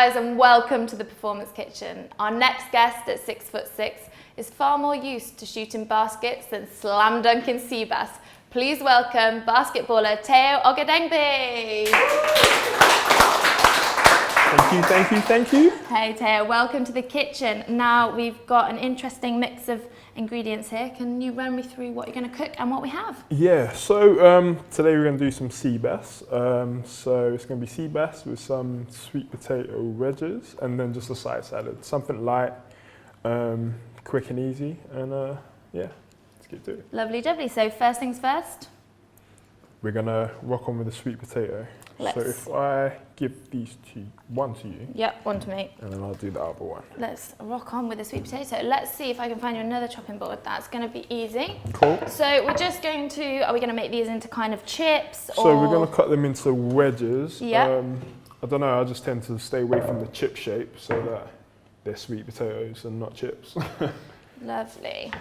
guys, and welcome to the Performance Kitchen. Our next guest at 6'6" is far more used to shooting baskets than slam dunking Seabass. Please welcome basketballer Teo Ogedengbe. Thank you. Hey Teo, welcome to the kitchen. Now we've got an interesting mix of ingredients here. Can you run me through what you're going to cook and what we have? Yeah, so today we're going to do some sea bass. So it's going to be sea bass with some sweet potato wedges and then just a side salad. Something light, quick and easy, and yeah, let's get to it. Lovely jubbly. So first things first. We're going to rock on with the sweet potato. Let's. So if I give one to you. Yep, one to me. And then I'll do the other one. Let's rock on with the sweet potato. Let's see if I can find you another chopping board. That's going to be easy. Cool. So we're just going to, are we going to make these into kind of chips? So we're going to cut them into wedges. Yeah. I don't know, I just tend to stay away from the chip shape so that they're sweet potatoes and not chips. Lovely.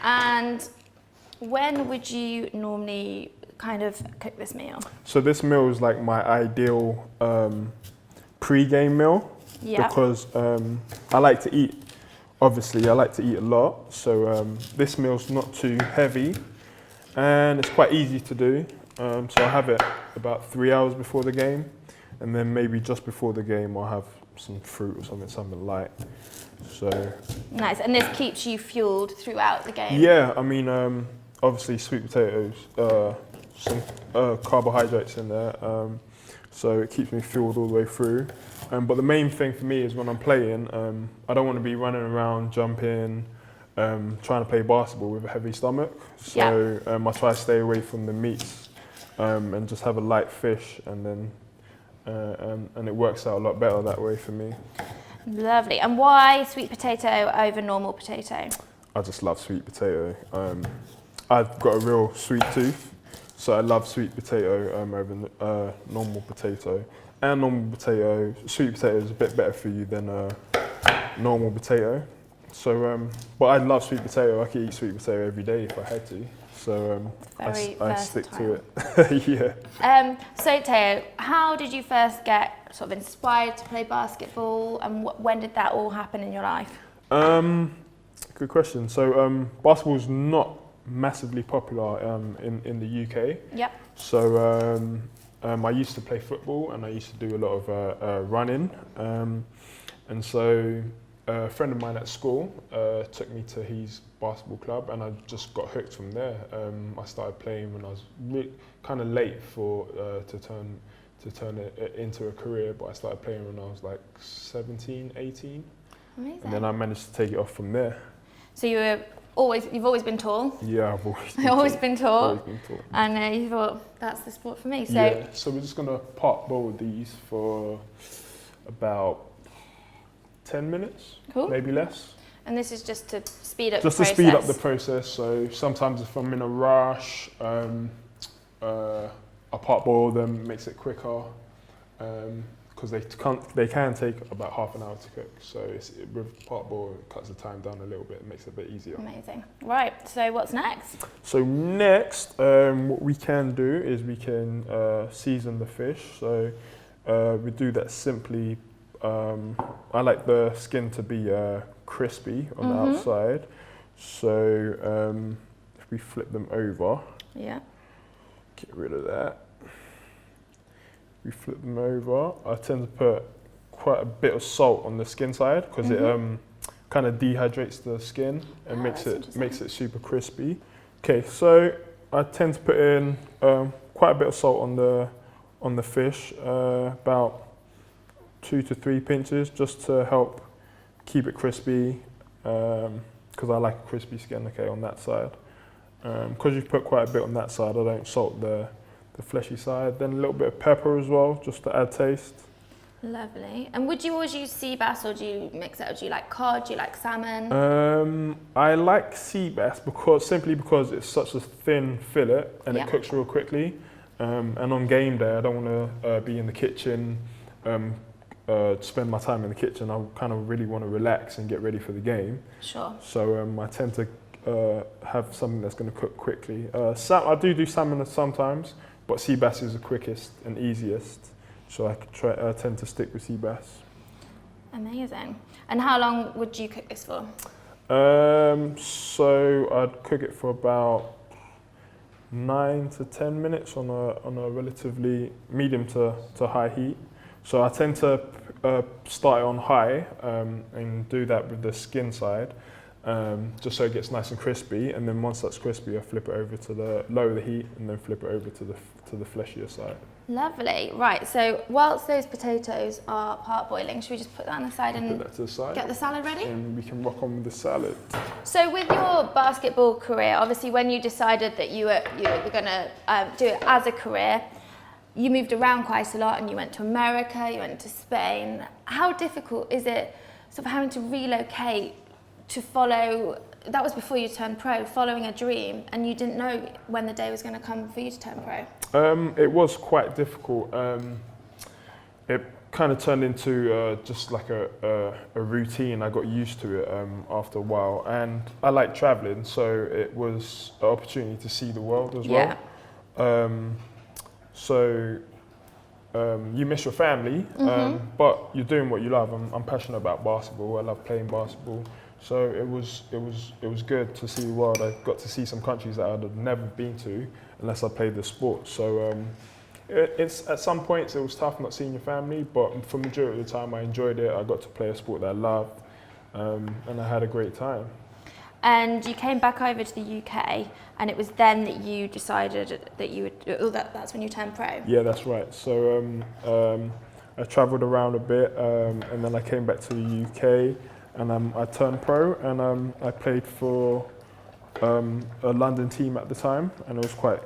And when would you normally kind of cook this meal? So this meal is like my ideal pre-game meal because I like to eat, obviously I like to eat a lot, so this meal's not too heavy and it's quite easy to do. So I have it about 3 hours before the game, and then maybe just before the game I'll have some fruit or something light. So nice, and this keeps you fueled throughout the game? Yeah, I mean obviously sweet potatoes, some carbohydrates in there, so it keeps me fueled all the way through. But the main thing for me is when I'm playing, I don't want to be running around, jumping, trying to play basketball with a heavy stomach. So I try to stay away from the meats and just have a light fish, and then and it works out a lot better that way for me. Lovely. And why sweet potato over normal potato? I just love sweet potato. I've got a real sweet tooth. So I love sweet potato over normal potato. And normal potato, sweet potato is a bit better for you than normal potato. So, but I love sweet potato. I could eat sweet potato every day if I had to. So I stick to it. Yeah. So Teo, how did you first get sort of inspired to play basketball, and when did that all happen in your life? Good question. So basketball's not massively popular in the UK. Yep. So I used to play football and I used to do a lot of running. And so a friend of mine at school took me to his basketball club, and I just got hooked from there. I started playing when I was kind of late to turn it into a career, but I started playing when I was like 17, 18. Amazing. And then I managed to take it off from there. So you've always been tall? Yeah, I've always been tall. Always been tall. And you thought, that's the sport for me. So yeah, so we're just gonna pot boil these for about 10 minutes, cool. Maybe less. And this is just to speed up the process? Just to speed up the process. So sometimes if I'm in a rush, I pot boil them, makes it quicker. Because they can take about half an hour to cook. So with pot boil, it cuts the time down a little bit, it makes it a bit easier. Amazing. Right, so what's next? So next, what we can do is we can season the fish. So we do that simply. I like the skin to be crispy on the outside. So if we flip them over, get rid of that. We flip them over. I tend to put quite a bit of salt on the skin side because it kind of dehydrates the skin and makes it super crispy. Okay, so I tend to put in quite a bit of salt on the fish, about 2 to 3 pinches, just to help keep it crispy. Because I like a crispy skin. Okay, on that side. Because you've put quite a bit on that side, I don't salt the fleshy side. Then a little bit of pepper as well, just to add taste. Lovely. And would you always use sea bass, or do you mix it? Or do you like cod? Do you like salmon? I like sea bass simply because it's such a thin fillet and it cooks real quickly. And on game day, I don't want to be in the kitchen, spend my time in the kitchen. I kind of really want to relax and get ready for the game. Sure. So I tend to have something that's going to cook quickly. I do salmon sometimes, but sea bass is the quickest and easiest. So I tend to stick with sea bass. Amazing. And how long would you cook this for? So I'd cook it for about 9 to 10 minutes on a relatively medium to high heat. So I tend to start it on high and do that with the skin side, just so it gets nice and crispy. And then once that's crispy, I flip it over to lower the heat and then flip it over to the fleshier side. Lovely. Right, so whilst those potatoes are parboiling, should we just put that on the side and Put that to the side. get the salad ready? And we can rock on with the salad. So with your basketball career, obviously when you decided that you were going to do it as a career, you moved around quite a lot and you went to America, you went to Spain. How difficult is it sort of having to relocate to follow, that was before you turned pro, following a dream, and you didn't know when the day was going to come for you to turn pro? It was quite difficult. It kind of turned into just like a routine. I got used to it after a while, and I like traveling, so it was an opportunity to see the world as well. So you miss your family, but you're doing what you love. I'm passionate about basketball. I love playing basketball. So it was good to see the world. I got to see some countries that I'd have never been to unless I played the sport. So it's at some points it was tough not seeing your family, but for the majority of the time I enjoyed it. I got to play a sport that I loved, and I had a great time. And you came back over to the UK, and it was then that you decided that you would, that's when you turned pro? Yeah, that's right. So I travelled around a bit, and then I came back to the UK, and I turned pro, and I played for a London team at the time, and it was quite,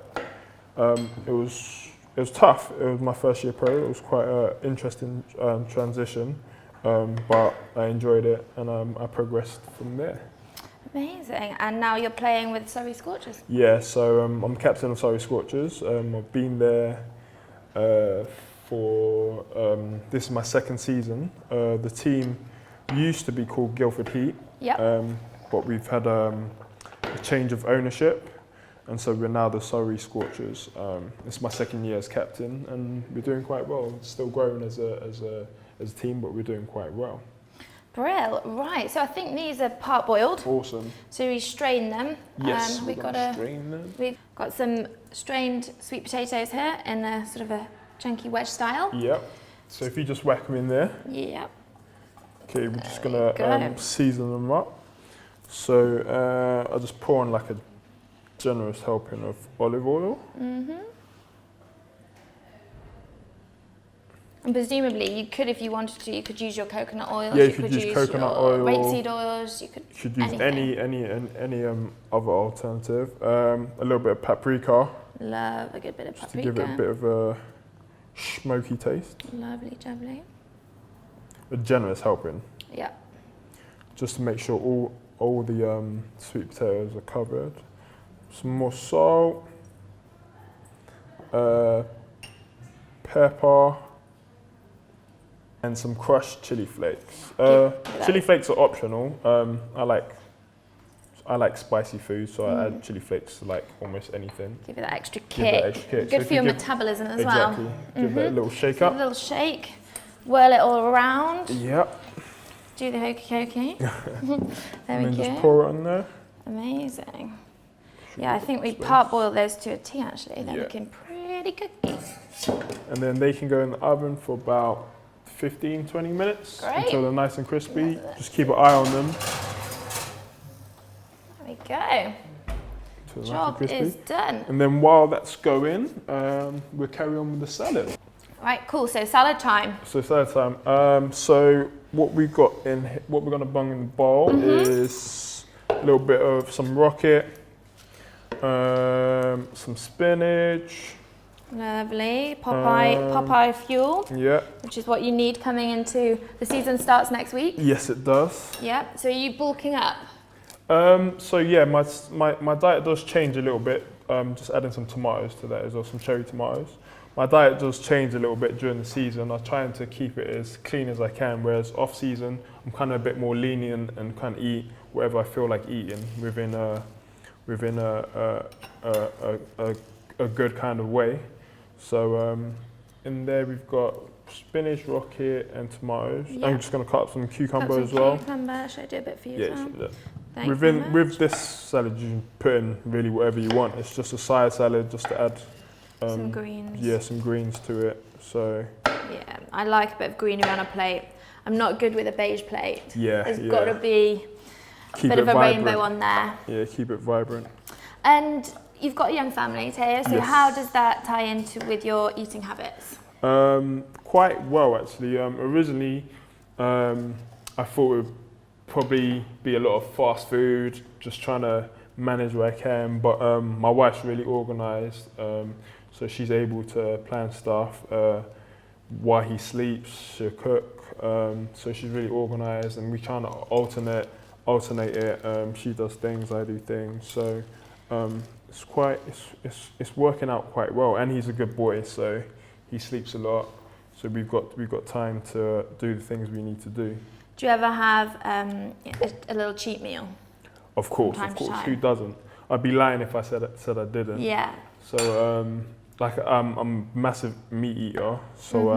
it was tough. It was my first year pro. It was quite an interesting transition, but I enjoyed it, and I progressed from there. Amazing. And now you're playing with Surrey Scorchers? Yeah, so I'm captain of Surrey Scorchers. I've been there for, this is my second season. The team used to be called Guildford Heat, but we've had a change of ownership, and so we're now the Surrey Scorchers. It's my second year as captain, and we're doing quite well. It's still growing as a team, but we're doing quite well. Brill, right. So I think these are part boiled. Awesome. So we strain them. Yes, we've got strain them. We've got some strained sweet potatoes here in a sort of a chunky wedge style. Yep. So if you just whack them in there. Yep. Okay, we're just gonna season them up. So I'll just pour on like a generous helping of olive oil. And presumably you could, if you wanted to, you could use your coconut oils. Yeah, you could use coconut oil. Rapeseed oils. You could use any other alternative. A little bit of paprika. Love a good bit of paprika. To give it a bit of a smoky taste. Lovely, jubbly. A generous helping. Yeah. Just to make sure all the sweet potatoes are covered. Some more salt. Pepper. And some crushed chili flakes. Chili flakes are optional. I like spicy food, so I add chili flakes to like almost anything. Give it that extra kick. Good so for your metabolism as well. Exactly. Give that a little shake up. A little shake. Whirl it all around. Yep. Do the hokey cokey. There we go. And then just pour it on there. Amazing. Yeah, I think we part boil those to a T actually. They're looking pretty cookie. And then they can go in the oven for about 15-20 minutes. Great. Until they're nice and crispy. Just keep an eye on them. There we go. Job is done. And then while that's going, we'll carry on with the salad. Right, cool. So salad time. So salad time. So what we're gonna bung in the bowl is a little bit of some rocket, some spinach. Lovely. Popeye fuel. Yeah. Which is what you need coming into the season starts next week. Yes, it does. Yeah. So are you bulking up? So yeah, my diet does change a little bit. Just adding some tomatoes to that as well, some cherry tomatoes. My diet does change a little bit during the season. I'm trying to keep it as clean as I can, whereas off season, I'm kind of a bit more lenient and kind of eat whatever I feel like eating within a good kind of way. So in there we've got spinach, rocket, and tomatoes. Yeah. I'm just going to cut up some cucumber Cut some as well. Cucumber. Should I do a bit for you? Yeah, as well? yeah. Thank you very much. With this salad, you can put in really whatever you want. It's just a side salad, just to add some greens. Yeah, some greens to it. So yeah, I like a bit of greenery on a plate. I'm not good with a beige plate. Yeah, There's got to be a keep bit of a vibrant. rainbow on there. Yeah, keep it vibrant. And you've got a young family, Teo, so Yes. how does that tie into with your eating habits? Quite well, actually. Originally, I thought it would probably be a lot of fast food, just trying to manage what I can. But my wife's really organised, so she's able to plan stuff. While he sleeps, she'll cook. So she's really organised, and we kind of alternate it. She does things, I do things. So it's working out quite well. And he's a good boy, so he sleeps a lot. So we've got time to do the things we need to do. Do you ever have a little cheat meal? Of course. Who doesn't? I'd be lying if I said I didn't. Yeah. So I'm a massive meat eater. So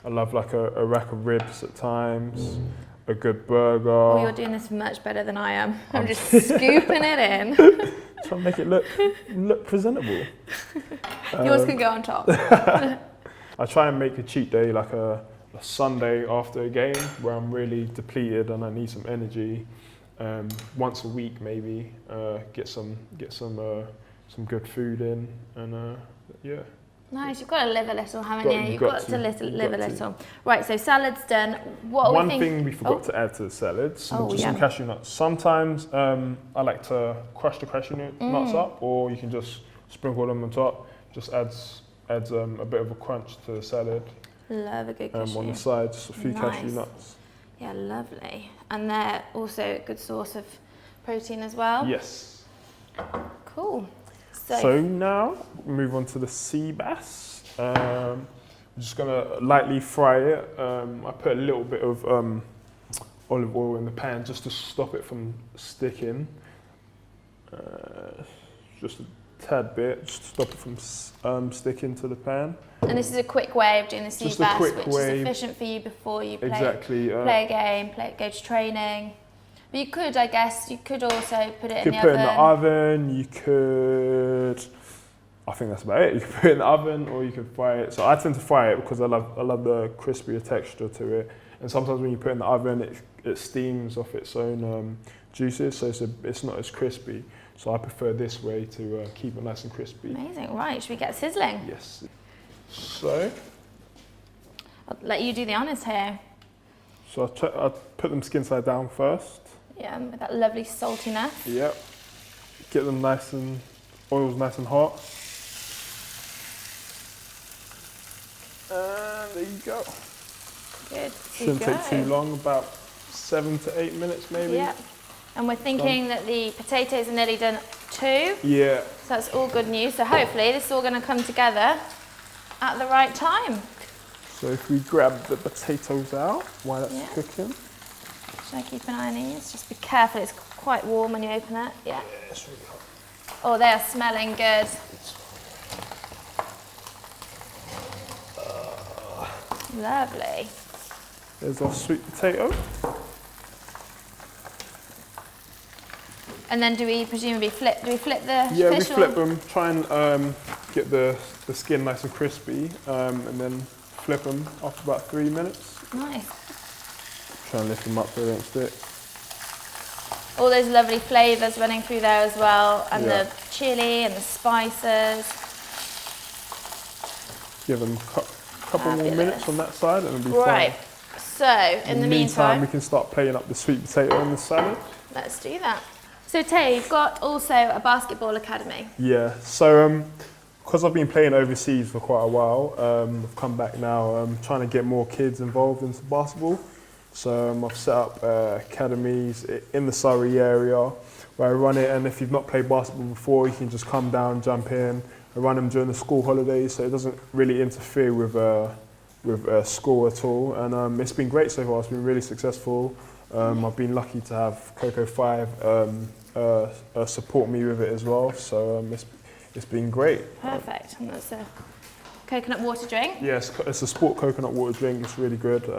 I love like a rack of ribs at times, a good burger. Oh, you're doing this much better than I am. I'm just scooping it in. Trying to make it look presentable. Yours can go on top. I try and make a cheat day like a Sunday after a game where I'm really depleted and I need some energy. Once a week maybe, get some good food in, and yeah. Nice, you've got to live a little, haven't you? You've got to live a little. To. Right, so salad's done. What One thing we forgot to add to the salad, some cashew nuts. Sometimes I like to crush the cashew nuts up, or you can just sprinkle them on top. Just adds a bit of a crunch to the salad. Love a good cashew. On the side, just a few cashew nuts. Yeah, lovely. And they're also a good source of protein as well. Yes. Cool. So now move on to the Seabass. I'm just gonna lightly fry it. I put a little bit of olive oil in the pan just to stop it from sticking. Just a tad bit, just to stop it from sticking to the pan. And this is a quick way of doing the Seabass, which is efficient for you before you play a game, go to training. But you could, I guess, also put it in the oven. You could put it in the oven, you could, I think that's about it. You could put it in the oven or you could fry it. So I tend to fry it because I love the crispier texture to it. And sometimes when you put it in the oven, it steams off its own juices, so it's not as crispy. So I prefer this way to keep it nice and crispy. Amazing, right, should we get sizzling? Yes. So. I'll let you do the honours here. So I'll put them skin side down first. Yeah, with that lovely saltiness. Yep. Get them oil's nice and hot. And there you go. Good. Shouldn't take too long, about 7 to 8 minutes maybe. Yeah. And we're thinking that the potatoes are nearly done too. Yeah. So that's all good news. So hopefully this is all going to come together at the right time. So if we grab the potatoes out while that's cooking. Should I keep an eye on these? Just be careful, it's quite warm when you open it. Yeah. It's really hot. Oh, they are smelling good. Lovely. There's our sweet potato. And then do we presumably flip the fish? Yeah, we flip them, try and get the skin nice and crispy, and then flip them after about 3 minutes. Nice. Try and lift them up so they don't stick. All those lovely flavours running through there as well, and the chilli and the spices. Give them a couple more minutes on that side and it'll be fine. Right, so in the meantime, we can start playing up the sweet potato in the salad. Let's do that. So Tay, you've got also a basketball academy. Yeah, so because I've been playing overseas for quite a while, I've come back now. I'm trying to get more kids involved into basketball. So I've set up academies in the Surrey area where I run it, and if you've not played basketball before, you can just come down, jump in. I run them during the school holidays, so it doesn't really interfere with school at all. And it's been great so far. It's been really successful. I've been lucky to have Coco 5 support me with it as well. So it's been great. Perfect. And that's coconut water drink. Yes, it's a sport coconut water drink. It's really good.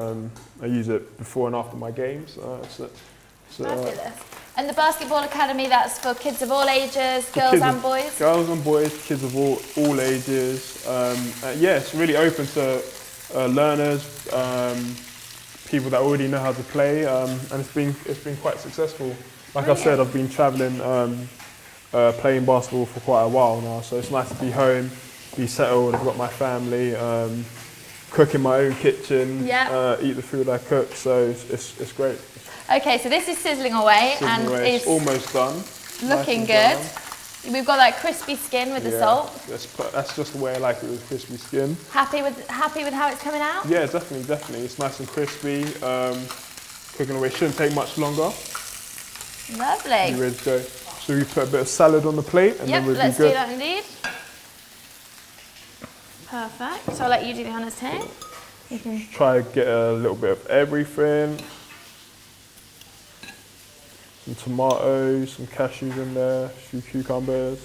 I use it before and after my games. Fabulous. And the Basketball Academy, that's for kids of all ages, girls kids and boys? Girls and boys, kids of all ages. Yeah, it's really open to learners, people that already know how to play, and it's been quite successful. Like I said, I've been travelling, playing basketball for quite a while now, so it's nice to be home, be settled. I've got my family, cook in my own kitchen, eat the food I cook, so it's great. Okay, so this is sizzling away and it's almost done. Looking good. We've got that crispy skin with the salt. That's just the way I like it, with crispy skin. Happy with how it's coming out? Yeah, definitely. It's nice and crispy. Cooking away shouldn't take much longer. Lovely. You ready to go? So we put a bit of salad on the plate, and then we'll be good. Let's do that indeed. Perfect. So I'll let you do the honours too. You can try to get a little bit of everything. Some tomatoes, some cashews in there, a few cucumbers.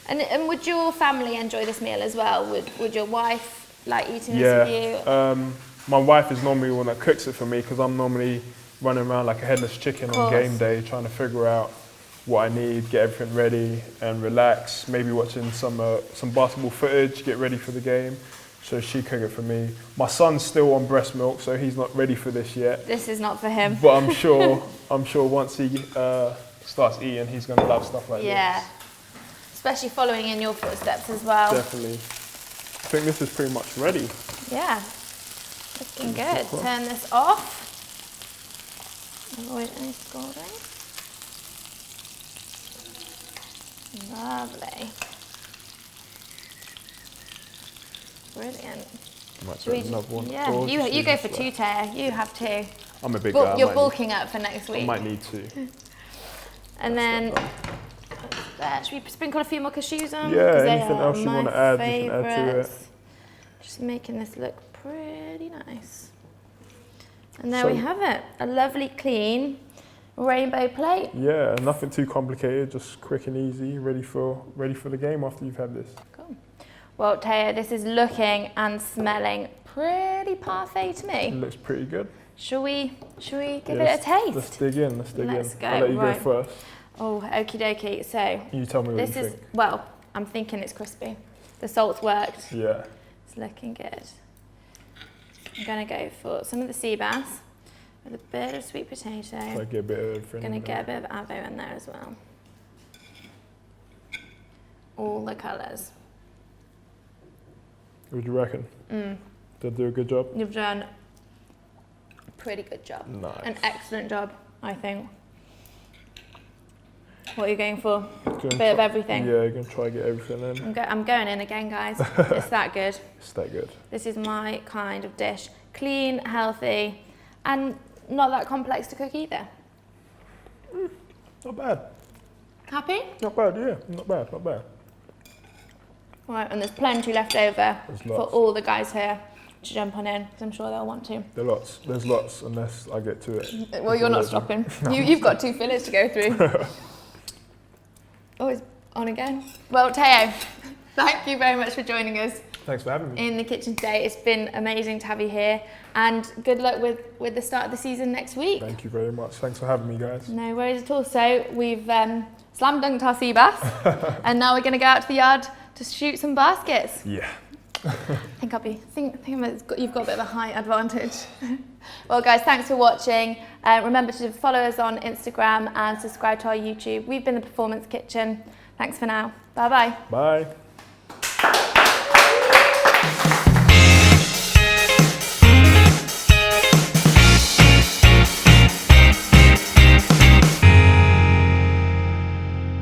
And would your family enjoy this meal as well? Would your wife like eating this with you? My wife is normally the one that cooks it for me, because I'm normally running around like a headless chicken on game day, trying to figure out what I need, get everything ready and relax, maybe watching some basketball footage, get ready for the game. So she cook it for me. My son's still on breast milk, so he's not ready for this yet. This is not for him. But I'm sure once he starts eating, he's going to love stuff like this. Yeah, especially following in your footsteps as well. Definitely. I think this is pretty much ready. Yeah, looking good. Turn this off. Avoid any scalding. Lovely. Brilliant. Might try another one. Yeah, you go for two, Taya. You have two. I'm a big guy. You're bulking up for next week. I might need to. And then, should we sprinkle a few more cashews on? Yeah, anything else you want to add, you can add to it. Just making this look pretty nice. And there we have it. A lovely, clean rainbow plate. Yeah, nothing too complicated, just quick and easy, ready for the game after you've had this. Cool. Well, Taya, this is looking and smelling pretty parfait to me. It looks pretty good. Shall we give it a taste? Let's dig in. Let's go. I'll let you go first. Oh, okie dokie. So you tell me what you think. Well, I'm thinking it's crispy. The salt's worked. Yeah. It's looking good. I'm gonna go for some of the sea bass with a bit of sweet potato. So I get a bit of everything. Gonna get a bit of avo in there as well. All the colours. What do you reckon? Did I do a good job? You've done a pretty good job. Nice. An excellent job, I think. What are you going for? A bit of everything? Yeah, you're going to try to get everything in. I'm going in again, guys. It's that good. It's that good. This is my kind of dish. Clean, healthy, and not that complex to cook either. Not bad. Happy? Not bad, yeah. Not bad. Right, and there's plenty left over for all the guys here to jump on in, because I'm sure they'll want to. There's lots, unless I get to it. Well, you're not stopping. You've got 2 fillets to go through. Oh, it's on again. Well, Teo, thank you very much for joining us. Thanks for having me. In the kitchen today. It's been amazing to have you here, and good luck with the start of the season next week. Thank you very much. Thanks for having me, guys. No worries at all. So we've slam dunked our sea bass, and now we're going to go out to the yard to shoot some baskets. Yeah. I think you've got a bit of a height advantage. Well, guys, thanks for watching. Remember to follow us on Instagram and subscribe to our YouTube. We've been The Performance Kitchen. Thanks for now. Bye-bye. Bye.